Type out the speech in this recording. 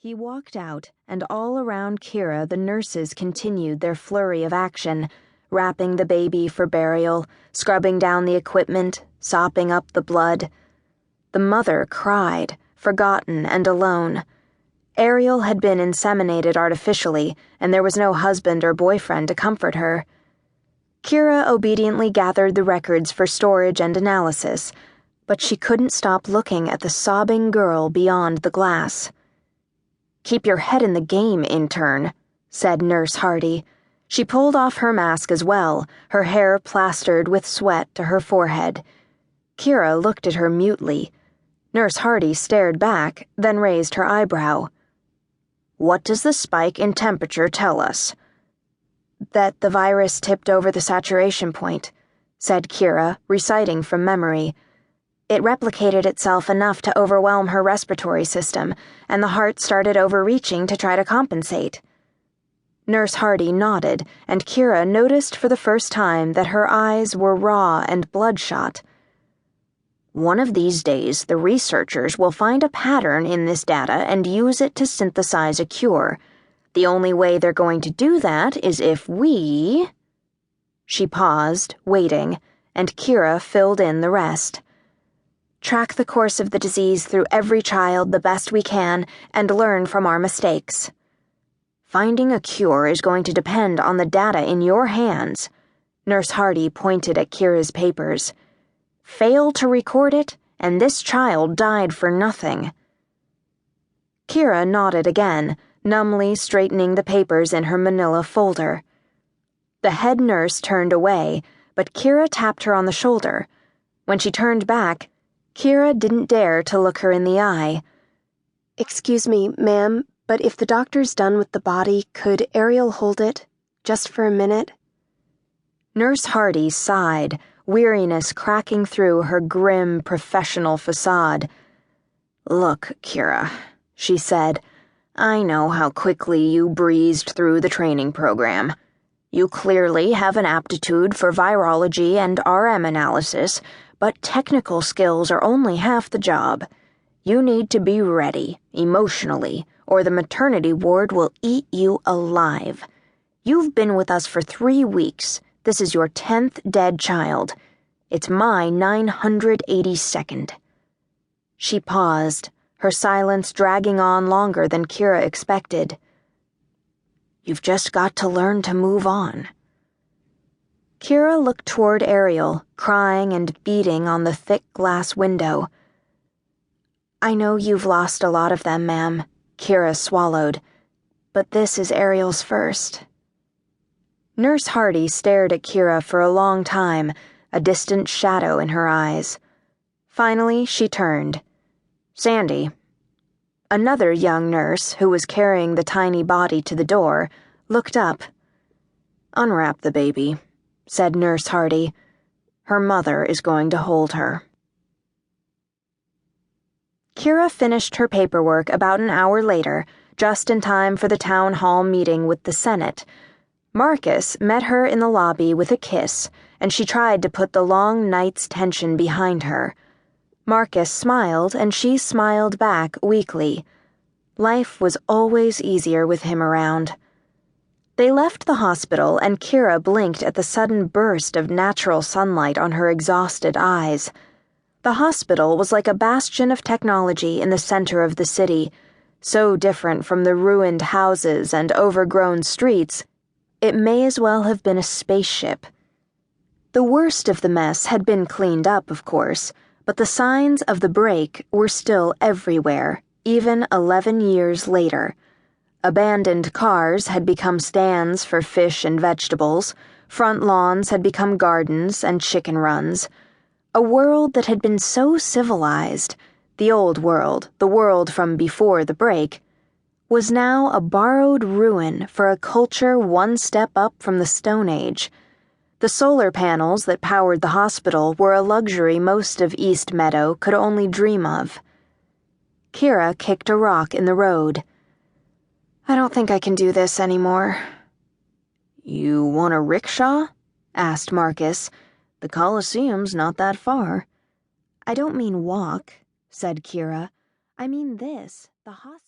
He walked out, and all around Kira the nurses continued their flurry of action, wrapping the baby for burial, scrubbing down the equipment, sopping up the blood. The mother cried, forgotten and alone. Ariel had been inseminated artificially, and there was no husband or boyfriend to comfort her. Kira obediently gathered the records for storage and analysis, but she couldn't stop looking at the sobbing girl beyond the glass. "Keep your head in the game, intern," said Nurse Hardy. She pulled off her mask as well, her hair plastered with sweat to her forehead. Kira looked at her mutely. Nurse Hardy stared back, then raised her eyebrow. "What does the spike in temperature tell us?" "That the virus tipped over the saturation point," said Kira, reciting from memory. "It replicated itself enough to overwhelm her respiratory system, and the heart started overreaching to try to compensate." Nurse Hardy nodded, and Kira noticed for the first time that her eyes were raw and bloodshot. "One of these days, the researchers will find a pattern in this data and use it to synthesize a cure. The only way they're going to do that is if we—" She paused, waiting, and Kira filled in the rest. "Track the course of the disease through every child the best we can and learn from our mistakes. Finding a cure is going to depend on the data in your hands." Nurse Hardy pointed at Kira's papers. "Fail to record it, and this child died for nothing." Kira nodded again, numbly straightening the papers in her manila folder. The head nurse turned away, but Kira tapped her on the shoulder. When she turned back, Kira didn't dare to look her in the eye. "Excuse me, ma'am, but if the doctor's done with the body, could Ariel hold it? Just for a minute?" Nurse Hardy sighed, weariness cracking through her grim professional facade. "Look, Kira," she said, "I know how quickly you breezed through the training program. You clearly have an aptitude for virology and RM analysis, but technical skills are only half the job. You need to be ready, emotionally, or the maternity ward will eat you alive. You've been with us for 3 weeks. This is your 10th dead child. It's my 982nd. She paused, her silence dragging on longer than Kira expected. "You've just got to learn to move on." Kira looked toward Ariel, crying and beating on the thick glass window. "I know you've lost a lot of them, ma'am," Kira swallowed, "but this is Ariel's first." Nurse Hardy stared at Kira for a long time, a distant shadow in her eyes. Finally, she turned. "Sandy." Another young nurse, who was carrying the tiny body to the door, looked up. "Unwrap the baby," said Nurse Hardy. "Her mother is going to hold her." Kira finished her paperwork about an hour later, just in time for the town hall meeting with the Senate. Marcus met her in the lobby with a kiss, and she tried to put the long night's tension behind her. Marcus smiled, and she smiled back weakly. Life was always easier with him around. They left the hospital, and Kira blinked at the sudden burst of natural sunlight on her exhausted eyes. The hospital was like a bastion of technology in the center of the city, so different from the ruined houses and overgrown streets, it may as well have been a spaceship. The worst of the mess had been cleaned up, of course, but the signs of the break were still everywhere, even 11 years later. Abandoned cars had become stands for fish and vegetables, front lawns had become gardens and chicken runs. A world that had been so civilized, the old world, the world from before the break, was now a borrowed ruin for a culture one step up from the Stone Age. The solar panels that powered the hospital were a luxury most of East Meadow could only dream of. Kira kicked a rock in the road. "I don't think I can do this anymore." "You want a rickshaw?" asked Marcus. "The Coliseum's not that far." "I don't mean walk," said Kira. "I mean this, the hospital."